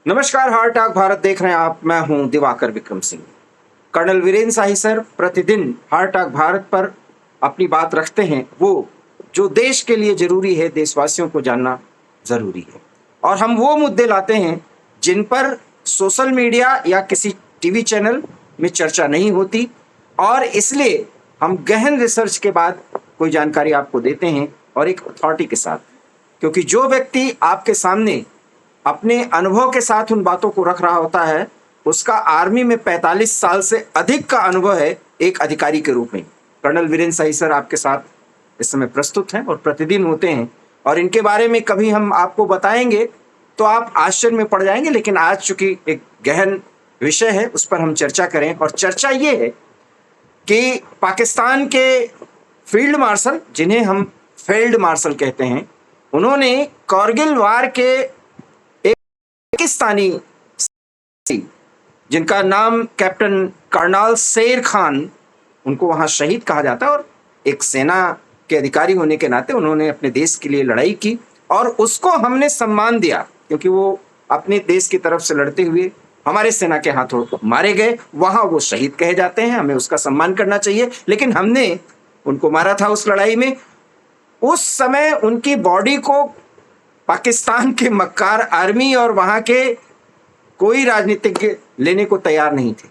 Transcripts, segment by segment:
नमस्कार, heart talk Bharat देख रहे हैं आप। मैं हूं दिवाकर विक्रम सिंह। कर्नल वीरेंद्र शाही सर प्रतिदिन हार्ट टॉक भारत पर अपनी बात रखते हैं, वो जो देश के लिए जरूरी है, देशवासियों को जानना जरूरी है। और हम वो मुद्दे लाते हैं जिन पर सोशल मीडिया या किसी टीवी चैनल में चर्चा नहीं होती, और इसलिए हम गहन रिसर्च के बाद कोई जानकारी आपको देते हैं और एक अथॉरिटी के साथ। क्योंकि जो व्यक्ति आपके सामने अपने अनुभव के साथ उन बातों को रख रहा होता है, उसका आर्मी में 45 साल से अधिक का अनुभव है एक अधिकारी के रूप में। कर्नल वीरेंद्र शाही सर आपके साथ इस समय प्रस्तुत हैं और प्रतिदिन होते हैं, और इनके बारे में कभी हम आपको बताएंगे तो आप आश्चर्य में पड़ जाएंगे। लेकिन आज चूंकि एक गहन विषय है, उस पर हम चर्चा करें। और चर्चा ये है कि पाकिस्तान के फील्ड मार्शल, जिन्हें हम फील्ड मार्शल कहते हैं, उन्होंने कारगिल वार के पाकिस्तानी, जिनका नाम कैप्टन करनाल शेर खान, उनको वहां शहीद कहा जाता है, और एक सेना के अधिकारी होने के नाते उन्होंने अपने देश के लिए लड़ाई की और उसको हमने सम्मान दिया, क्योंकि वो अपने देश की तरफ से लड़ते हुए हमारे सेना के हाथों मारे गए। वहां वो शहीद कहे जाते हैं, हमें उसका सम्मान करना चाहिए। लेकिन हमने उनको मारा था उस लड़ाई में। उस समय उनकी बॉडी को पाकिस्तान के मक्कार आर्मी और वहां के कोई राजनीतिज्ञ लेने को तैयार नहीं थे,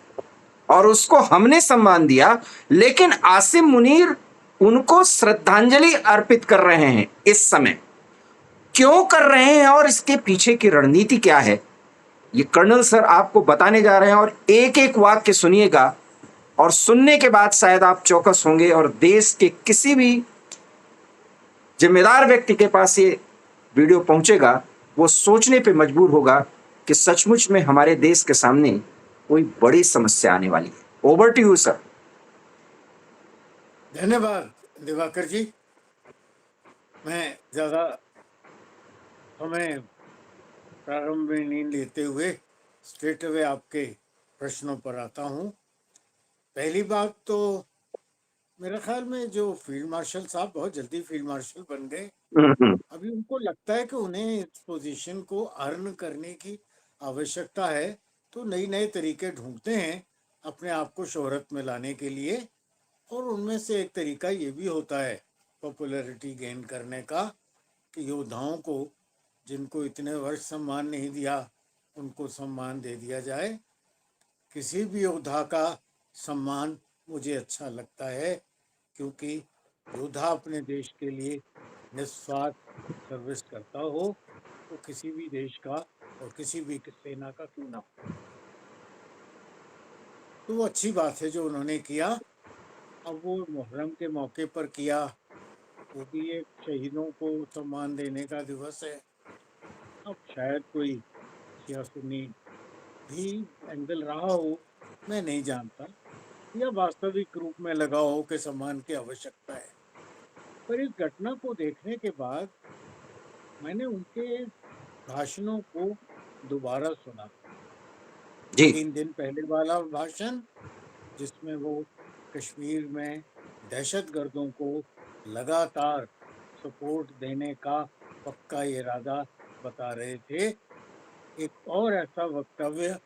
और उसको हमने सम्मान दिया। लेकिन आसिम मुनीर उनको श्रद्धांजलि अर्पित कर रहे हैं इस समय। क्यों कर रहे हैं और इसके पीछे की रणनीति क्या है, ये कर्नल सर आपको बताने जा रहे हैं। और एक एक वाक्य सुनिएगा, और सुनने के बाद शायद आप चौकस होंगे, और देश के किसी भी जिम्मेदार व्यक्ति के पास ये वीडियो पहुंचेगा, वो सोचने पे मजबूर होगा कि सचमुच में हमारे देश के सामने कोई बड़ी समस्या आने वाली है। Over to you sir. धन्यवाद दिवाकर जी। मैं ज्यादा समय प्रारंभ में नहीं लेते हुए स्ट्रेट अवे आपके प्रश्नों पर आता हूँ। पहली बात तो मेरे ख्याल में जो फील्ड मार्शल साहब बहुत जल्दी फील्ड मार्शल बन गए। अभी उनको लगता है कि उन्हें इस पोजीशन को अर्न करने की आवश्यकता है, तो नई नए तरीके ढूंढते हैं अपने आप को शोहरत में लाने के लिए। और उनमें से एक तरीका ये भी होता है पॉपुलैरिटी गेन करने का, कि योद्धाओं को जिनको इतने वर्ष सम्मान नहीं दिया उनको सम्मान दे दिया जाए। किसी भी योद्धा का सम्मान मुझे अच्छा लगता है, क्योंकि योद्धा अपने देश के लिए निस्वार्थ सर्विस करता हो, तो किसी भी देश का और किसी भी सेना का क्यों ना हो। तो वो अच्छी बात है जो उन्होंने किया। अब वो मुहर्रम के मौके पर किया, वो भी एक शहीदों को सम्मान देने का दिवस है। अब शायद कोई शिया सुन्नी भी एंगल रहा हो, मैं नहीं जानता, या वास्तविक रूप में लगा हो कि सम्मान की आवश्यकता है। पर इस घटना को देखने के बाद मैंने उनके भाषणों को दोबारा सुना। जी। 3 दिन पहले वाला भाषण, जिसमें वो कश्मीर में दहशतगर्दों को लगातार सपोर्ट देने का पक्का इरादा बता रहे थे। एक और ऐसा वक्तव्य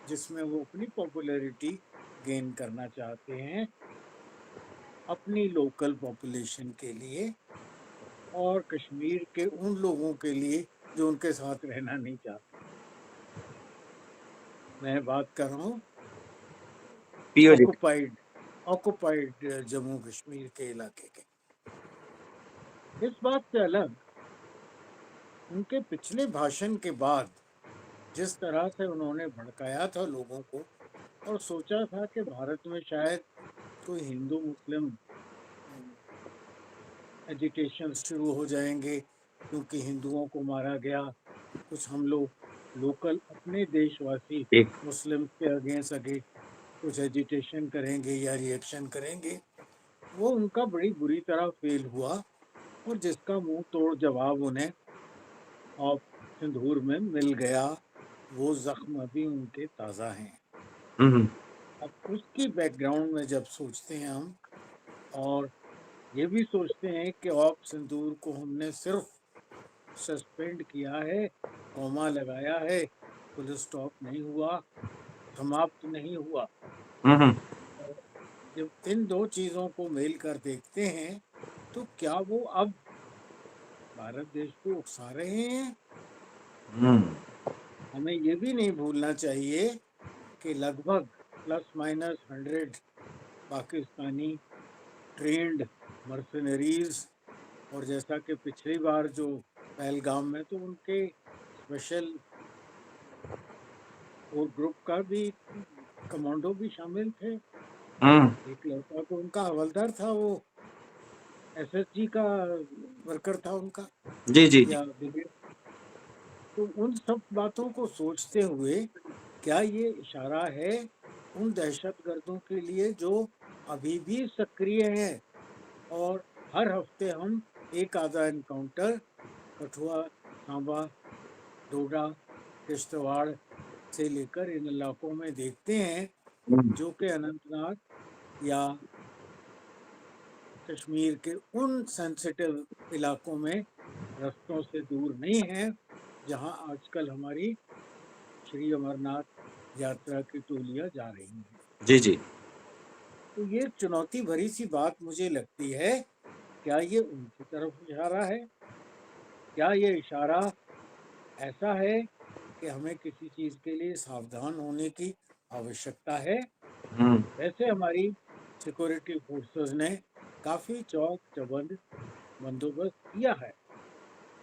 जिसमें वो अपनी पॉपुलैरिटी गेन करना चाहते हैं अपनी लोकल पॉपुलेशन के लिए, और कश्मीर के उन लोगों के लिए जो उनके साथ रहना नहीं चाहते। मैं बात कर रहा हूँ पीओ जी। ऑक्युपाइड ऑक्युपाइड जम्मू कश्मीर के इलाके के। इस बात से अलग, उनके पिछले भाषण के बाद जिस तरह से उन्होंने भड़काया था लोगों को, और सोचा था कि भारत में शायद कोई हिंदू मुस्लिम एजिटेशन शुरू हो जाएंगे क्योंकि हिंदुओं को मारा गया। कुछ हम लोग लोकल अपने देशवासी एक मुस्लिम के अगेंस्ट आगे कुछ एजिटेशन करेंगे या रिएक्शन करेंगे। वो उनका बड़ी बुरी तरह फेल हुआ, और जिसका मुंह तोड़ जवाब उन्हें ऑफ सिंदूर में मिल गया। वो जख्म अभी उनके ताज़ा हैं। अब उसकी बैकग्राउंड में जब सोचते हैं हम, और ये भी सोचते हैं कि ऑफ सिंदूर को हमने सिर्फ सस्पेंड किया है, कॉमा लगाया है, फुल स्टॉप नहीं हुआ, समाप्त नहीं हुआ। हम्म। और जब इन दो चीजों को मेल कर देखते हैं तो क्या वो अब भारत देश को उकसा रहे हैं? हम्म। हमें ये भी नहीं भूलना चाहिए कि लगभग plus minus 100 Pakistani trend mercenaries, और जैसा कि पिछली बार जो पहलगाम में, तो उनके स्पेशल और ग्रुप का भी कमांडो भी शामिल थे। हम्म। एक लड़का तो उनका हवलदार था, वो एसएसजी का वर्कर था उनका, जी जी जी। या ब्रिगेड। तो उन सब बातों को सोचते हुए क्या ये इशारा है उन दहशतगर्दों के लिए जो अभी भी सक्रिय हैं? और हर हफ्ते हम एक आधा एनकाउंटर कठुआ, सांबा, डोडा, किश्तवाड़ से लेकर इन इलाकों में देखते हैं, हम्म। जो कि अनंतनाग या कश्मीर के उन सेंसिटिव इलाकों में रस्तों से दूर नहीं है जहां आजकल हमारी श्री अमरनाथ यात्रा की टोलियां जा रही हैं। जी जी। तो ये चुनौती भरी सी बात मुझे लगती है। क्या ये उनकी तरफ इशारा है? क्या ये इशारा ऐसा है कि हमें किसी चीज के लिए सावधान होने की आवश्यकता है? हम्म। वैसे हमारी सिक्योरिटी फोर्सेस ने काफी चौक चौबंद बंदोबस्त किया है,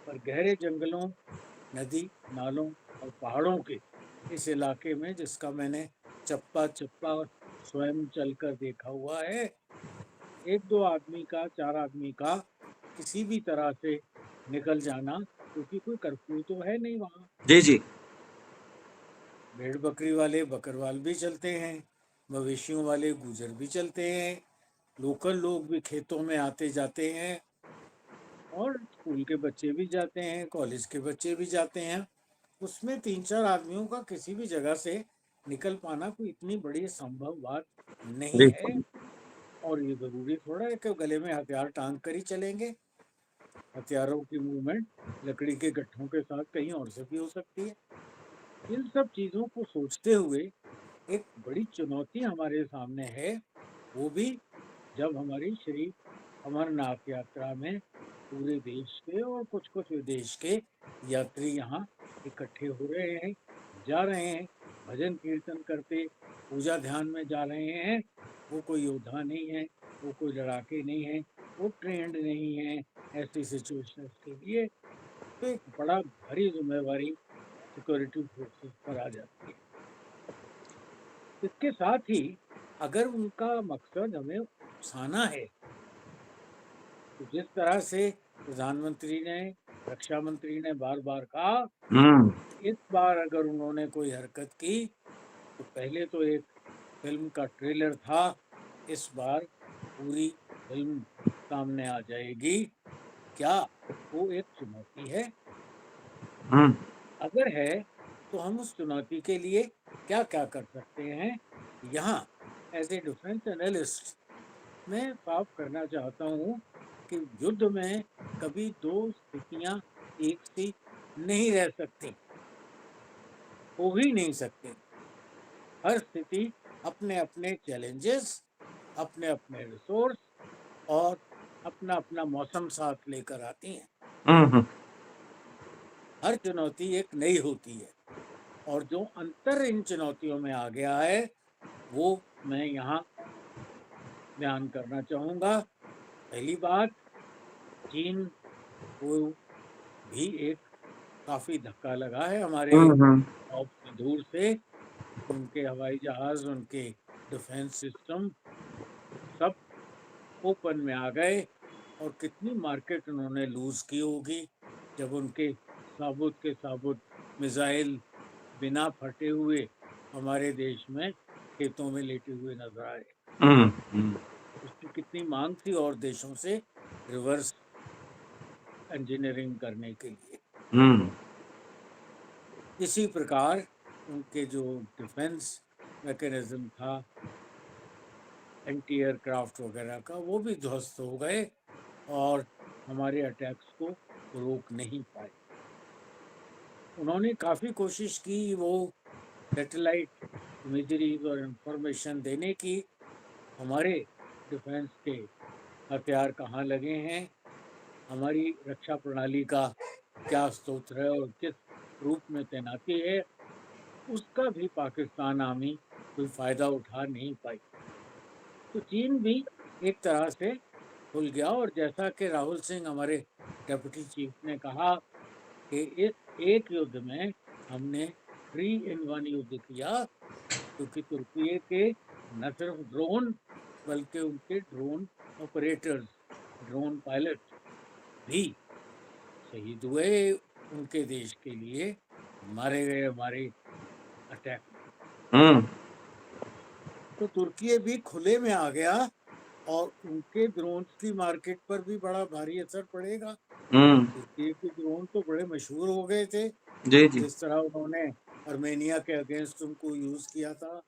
पर गहरे जंगलों, नदी नालों और पहाड़ों के इस इलाके में, जिसका मैंने चप्पा चप्पा स्वयं चलकर देखा हुआ है, एक दो आदमी का, चार आदमी का किसी भी तरह से निकल जाना, क्योंकि कोई कर्फ्यू तो है नहीं वहाँ। जी जी। भेड़ बकरी वाले बकरवाल भी चलते हैं, मवेशियों वाले गुजर भी चलते हैं, लोकल लोग भी खेतों में आते जाते हैं, और स्कूल के बच्चे भी जाते हैं, कॉलेज के बच्चे भी जाते हैं। उसमें तीन चार आदमियों का किसी भी जगह से निकल पाना कोई इतनी बड़ी संभव बात नहीं जी। है। और ये जरूरी थोड़ा है कि गले में हथियार टांग कर ही चलेंगे। हथियारों की मूवमेंट लकड़ी के गट्ठों के साथ कहीं और से भी हो सकती है। इन सब चीजों को सोचते हुए एक बड़ी चुनौती हमारे सामने है, वो भी जब हमारी श्री अमरनाथ यात्रा में पूरे देश के और कुछ कुछ विदेश के यात्री यहाँ इकट्ठे हो रहे हैं, जा रहे हैं, भजन कीर्तन करते, पूजा ध्यान में जा रहे हैं। वो कोई योद्धा नहीं है, वो कोई लड़ाके नहीं है, वो ट्रेंड नहीं है ऐसी सिचुएशन के लिए। तो एक बड़ा भारी जिम्मेवारी सिक्योरिटी फोर्सेस पर आ जाती है। इसके साथ ही अगर उनका मकसद हमें उकसाना है, तो जिस तरह से प्रधानमंत्री ने, रक्षा मंत्री ने बार बार कहा, हम्म। इस बार अगर उन्होंने कोई हरकत की तो पहले तो एक फिल्म का ट्रेलर था, इस बार पूरी फिल्म सामने आ जाएगी। क्या वो एक चुनौती है? हम्म। अगर है तो हम उस चुनौती के लिए क्या क्या कर सकते हैं? यहाँ एज ए डिफेंस एनालिस्ट मैं साफ करना चाहता हूँ कि युद्ध में कभी दो स्थितियां एक सी नहीं रह सकती, हो ही नहीं सकती। हर स्थिति अपने अपने चैलेंजेस, अपने अपने रिसोर्स और अपना अपना मौसम साथ लेकर आती हैं। हम्म। हर चुनौती एक नई होती है, और जो अंतर इन चुनौतियों में आ गया है वो मैं यहाँ बयान करना चाहूंगा। पहली बात, चीन को भी एक काफी धक्का लगा है हमारे हम्म। दूर से। उनके हवाई जहाज, उनके डिफेंस सिस्टम सब ओपन में आ गए, और कितनी मार्केट उन्होंने लूज की होगी जब उनके साबुत के साबुत मिसाइल बिना फटे हुए हमारे देश में खेतों में लेटे हुए नजर आए। हम्म। उसकी कितनी मांग थी और देशों से रिवर्स इंजीनियरिंग करने के लिए। हम्म। इसी प्रकार उनके जो डिफेंस मैकेनिज्म था, एंटी एयरक्राफ्ट वगैरह का, वो भी ध्वस्त हो गए और हमारे अटैक्स को रोक नहीं पाए। उन्होंने काफ़ी कोशिश की वो सैटेलाइट इमेजरीज और इंफॉर्मेशन देने की, हमारे डिफेंस के हथियार कहाँ लगे हैं, हमारी रक्षा प्रणाली का क्या स्रोत है और किस रूप में तैनाती है, उसका भी पाकिस्तान आर्मी कोई फायदा उठा नहीं पाई। तो चीन भी एक तरह से खुल गया, और जैसा कि राहुल सिंह हमारे डेप्यूटी चीफ ने कहा कि इस एक युद्ध में हमने 3 in 1 युद्ध किया, क्योंकि तुर्की के न सिर्फ ड्रोन बल्कि उनके ड्रोन ऑपरेटर्स, ड्रोन पायलट भी शहीद हुए उनके देश के लिए, मारे गए हमारे अटैक में। हम्म तो तुर्की भी खुले में आ गया, और उनके ड्रोन्स की मार्केट पर भी बड़ा भारी असर पड़ेगा। हम्म तुर्की के ड्रोन तो बड़े मशहूर हो गए थे, जी जी। जिस तरह उन्होंने अर्मेनिया के अगेंस्ट उनको यूज किया था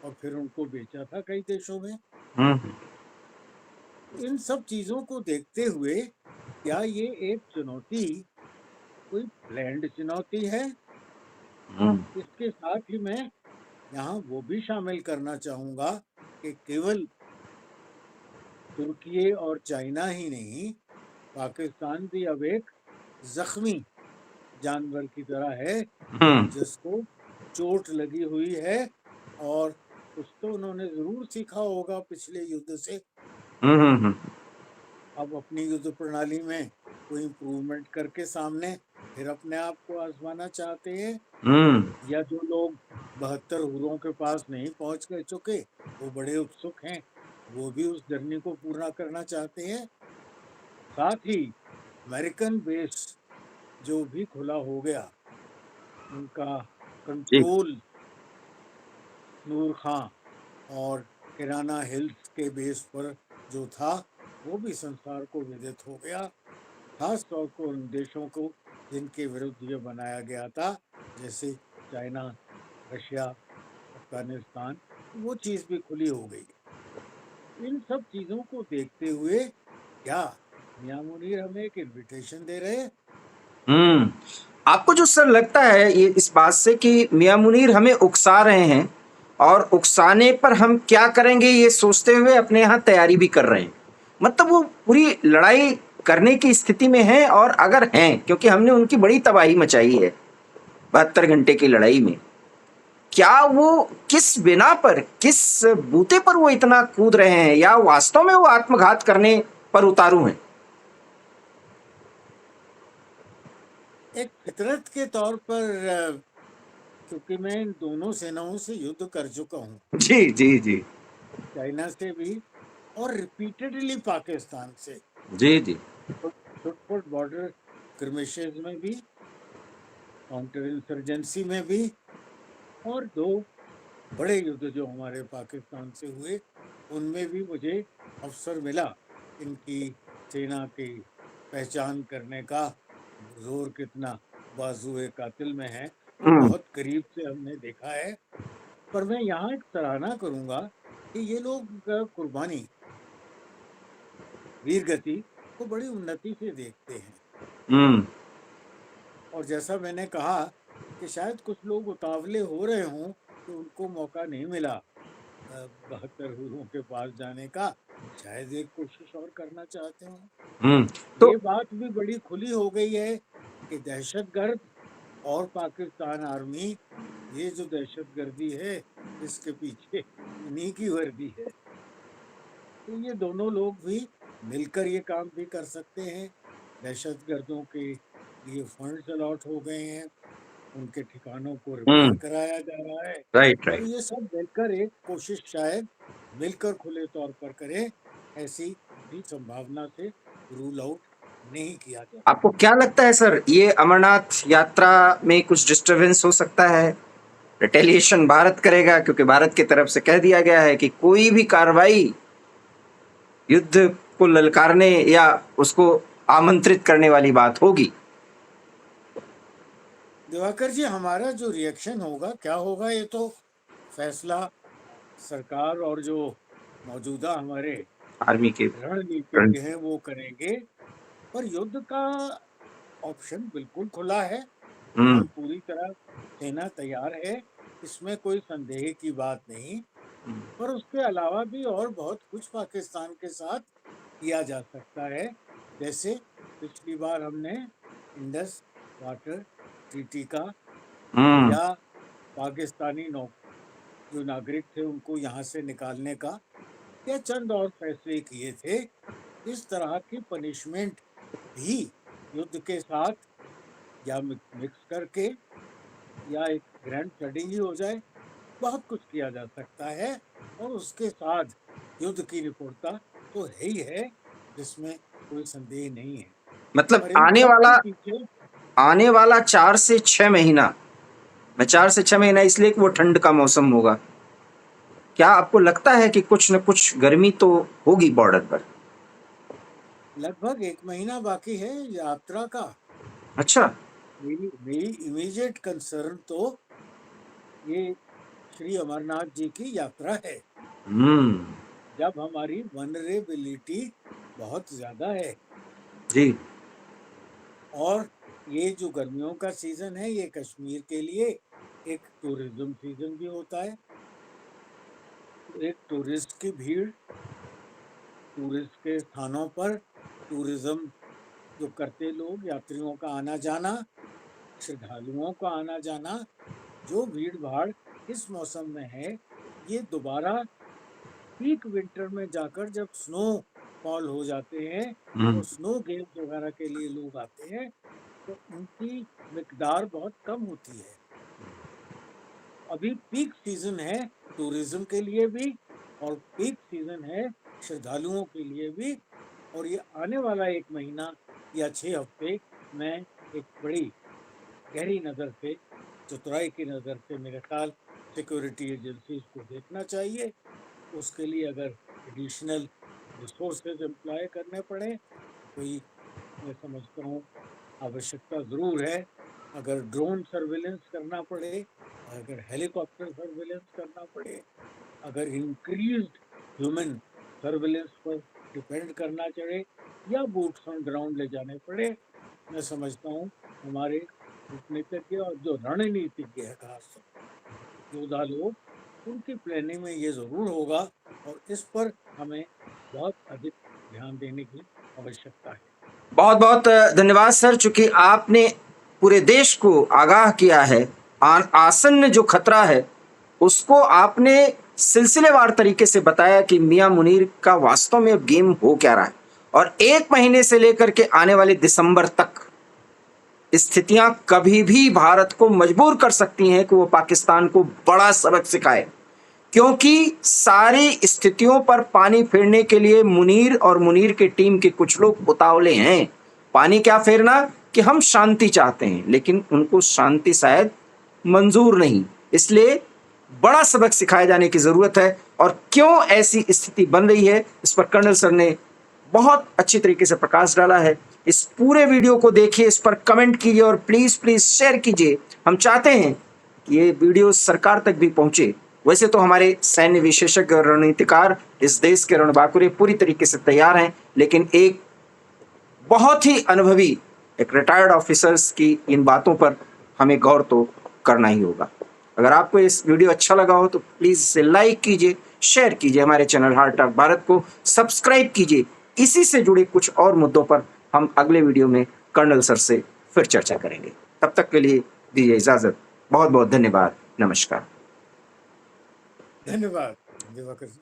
और फिर उनको बेचा था कई देशों में। हम्म इन सब चीजों को देखते हुए क्या ये एक चुनौती कोई प्लैंड चुनौती है? हम्म इसके साथ ही मैं यहाँ वो भी शामिल करना चाहूंगा कि केवल तुर्की और चाइना ही नहीं, पाकिस्तान भी अब एक जख्मी जानवर की तरह है, हम्म जिसको चोट लगी हुई है, और कुछ तो उन्होंने जरूर सीखा होगा पिछले युद्ध से। हम्म अब अपनी युद्ध प्रणाली में कोई इम्प्रूवमेंट करके सामने फिर अपने आप को आजमाना चाहते हैं, हम्म या जो लोग 72 हुरों के पास नहीं पहुंच गए चुके, वो बड़े उत्सुक हैं, वो भी उस जर्नी को पूरा करना चाहते हैं। साथ ही अमेरिकन बेस जो भी खुला हो गया, उनका जी। कंट्रोल नूर खां और किराना हिल्स के बेस पर जो था, वो भी संसार को विदित हो गया, खास तौर पर उन देशों को जिनके विरुद्ध ये बनाया गया था, जैसे चाइना, रशिया, अफगानिस्तान। वो चीज भी खुली हो गई। इन सब चीजों को देखते हुए क्या मियां मुनीर हमें एक इनविटेशन दे रहे हैं? हम्म आपको जो सर लगता है ये इस बात से कि मियां मुनीर हमें उकसा रहे हैं और उकसाने पर हम क्या करेंगे ये सोचते हुए अपने यहाँ तैयारी भी कर रहे हैं, मतलब वो पूरी लड़ाई करने की स्थिति में हैं, और अगर हैं क्योंकि हमने उनकी बड़ी तबाही मचाई है 72 घंटे की लड़ाई में, क्या वो किस बिना पर, किस बूते पर वो इतना कूद रहे हैं, या वास्तव में वो आत्मघात करने पर उतारू हैं? एक फितरत के तौर पर, क्योंकि मैं इन दोनों सेनाओं से युद्ध कर चुका हूँ, जी जी जी। चाइना से भी और रिपीटेडली पाकिस्तान से, जी जी। छुटपुट बॉर्डर स्किर्मिशेस में भी, काउंटर इंसर्जेंसी में भी, और दो बड़े युद्ध जो हमारे पाकिस्तान से हुए, उनमें भी मुझे अवसर मिला इनकी सेना की पहचान करने का, जोर कितना बाजुए कातिल में है, वो हम्म बहुत करीब से हमने देखा है। पर मैं यहाँ एक सराहना करूंगा कि ये लोग कुर्बानी, वीर गति को बड़ी उन्नति से देखते हैं। हम्म और जैसा मैंने कहा कि शायद कुछ लोग उतावले हो रहे हों कि उनको मौका नहीं मिला 72 हुरों के पास जाने का, शायद एक कोशिश और करना चाहते हों। तो ये बात भी बड़ी खुली हो गई है कि दहशतगर्द और पाकिस्तान आर्मी, ये जो दहशतगर्दी है, इसके पीछे इन्हीं की वर्दी है। तो ये दोनों लोग भी मिलकर ये काम भी कर सकते हैं। दहशतगर्दों के लिए फंड्स अलॉट हो गए हैं, उनके ठिकानों को रिपेयर हम्म कराया जा रहा है। राइट तो राइट। ये सब मिलकर एक कोशिश शायद मिलकर खुले तौर पर करें, ऐसी भी संभावना से रूल आउट नहीं किया जा आपको सकता। क्या लगता है सर, ये अमरनाथ यात्रा में कुछ डिस्टरबेंस हो सकता है? रिटेलिएशन भारत करेगा, क्योंकि भारत की तरफ से कह दिया गया है कि कोई भी कार्रवाई युद्ध को ललकारने या उसको आमंत्रित करने वाली बात होगी। दिवाकर जी, हमारा जो रिएक्शन होगा क्या होगा, ये तो फैसला सरकार और जो मौजूदा हमारे आर्मी के रणनीतिज्ञ हैं वो करेंगे। पर युद्ध का ऑप्शन बिल्कुल खुला है। हम्म। पूरी तरह सेना तैयार है, इसमें कोई संदेह की बात नहीं। पर उसके अलावा भी और बहुत कुछ पाकिस्तान के साथ किया जा सकता है। जैसे पिछली बार हमने इंडस वाटर ट्रीटी का हम्म। या पाकिस्तानी जो नागरिक थे उनको यहाँ से निकालने का या चंद और फैसले किए थे। इस तरह की पनिशमेंट भी युद्ध के साथ या मिक्स करके या एक ग्रैंड फ्लडिंग ही हो जाए, बहुत कुछ किया जा सकता है। और उसके साथ युद्ध की निपुणता तो है ही है, जिसमें कोई संदेह नहीं है। मतलब पर इन सब के पीछे आने वाला 4 से 6 महीना, मैं 4 से 6 महीना इसलिए कि वो ठंड का मौसम होगा, क्या आपको लगता है कि कुछ न कुछ गर्मी तो होगी बॉर्डर पर? लगभग 1 महीना बाकी है यात्रा का। अच्छा। मेरी इमीडिएट कंसर्न तो ये श्री अमरनाथ जी की यात्रा है, हम्म। जब हमारी वनरेबिलिटी बहुत ज्यादा है। जी। और ये जो गर्मियों का सीजन है, ये कश्मीर के लिए एक टूरिज्म सीजन भी होता है। एक टूरिस्ट की भीड़, टूरिस्ट के स्थानों पर टूरिज्म जो करते लोग, यात्रियों का आना जाना, श्रद्धालुओं का आना जाना, जो भीड़ भाड़ इस मौसम में है, ये दोबारा पीक विंटर में जाकर जब स्नो फॉल हो जाते हैं, तो हम्म। स्नो गेम्स वगैरह के लिए लोग आते हैं, तो उनकी मिकदार बहुत कम होती है। अभी पीक सीजन है टूरिज्म के लिए भी, और पीक सीजन है श्रद्धालुओं के लिए भी। और ये आने वाला 1 महीना या 6 हफ्ते में एक बड़ी गहरी नज़र से, चतुराई की नज़र से मेरे ख्याल सिक्योरिटी एजेंसीज को देखना चाहिए। उसके लिए अगर एडिशनल रिसोर्सेज एम्प्लॉय करने पड़े, कोई, मैं समझता हूँ आवश्यकता ज़रूर है। अगर ड्रोन सर्विलेंस करना पड़े, अगर हेलीकॉप्टर सर्विलेंस करना पड़े, अगर इंक्रीज्ड ह्यूमन सर्विलेंस पर डिपेंड करना पड़े, या बूट्स ऑन ग्राउंड ले जाने पड़े, मैं समझता हूँ हमारे कूटनीतिज्ञ और जो रणनीतिज्ञ है, खास योद्धा लोग, उनकी प्लानिंग में ये जरूर होगा। और इस पर हमें बहुत अधिक ध्यान देने की आवश्यकता है। बहुत बहुत धन्यवाद सर, चूंकि आपने पूरे देश को आगाह किया है आसन्न जो खतरा है उसको आपने सिलसिलेवार तरीके से बताया कि मियां मुनीर का वास्तव में अब गेम हो क्या रहा है, और 1 महीने से लेकर के आने वाले दिसंबर तक स्थितियां कभी भी भारत को मजबूर कर सकती हैं कि वो पाकिस्तान को बड़ा सबक सिखाए, क्योंकि सारी स्थितियों पर पानी फेरने के लिए मुनीर और मुनीर की टीम के कुछ लोग उतावले हैं। पानी क्या फेरना कि हम शांति चाहते हैं, लेकिन उनको शांति शायद मंजूर नहीं। इसलिए बड़ा सबक सिखाए जाने की जरूरत है, और क्यों ऐसी स्थिति बन रही है इस पर कर्नल सर ने बहुत अच्छी तरीके से प्रकाश डाला है। इस पूरे वीडियो को देखिए, इस पर कमेंट कीजिए और प्लीज प्लीज शेयर कीजिए। हम चाहते हैं कि ये वीडियो सरकार तक भी पहुंचे। वैसे तो हमारे सैन्य विशेषज्ञ और रणनीतिकार इस देश के रणबांकुरे पूरी तरीके से तैयार हैं, लेकिन एक बहुत ही अनुभवी एक रिटायर्ड ऑफिसर्स की इन बातों पर हमें गौर तो करना ही होगा। अगर आपको इस वीडियो अच्छा लगा हो तो प्लीज इसे लाइक कीजिए, शेयर कीजिए, हमारे चैनल हार्ट टॉक भारत को सब्सक्राइब कीजिए। इसी से जुड़े कुछ और मुद्दों पर हम अगले वीडियो में कर्नल सर से फिर चर्चा करेंगे। तब तक के लिए दीजिए इजाजत। बहुत बहुत धन्यवाद। नमस्कार। धन्यवाद दिवाकर जी।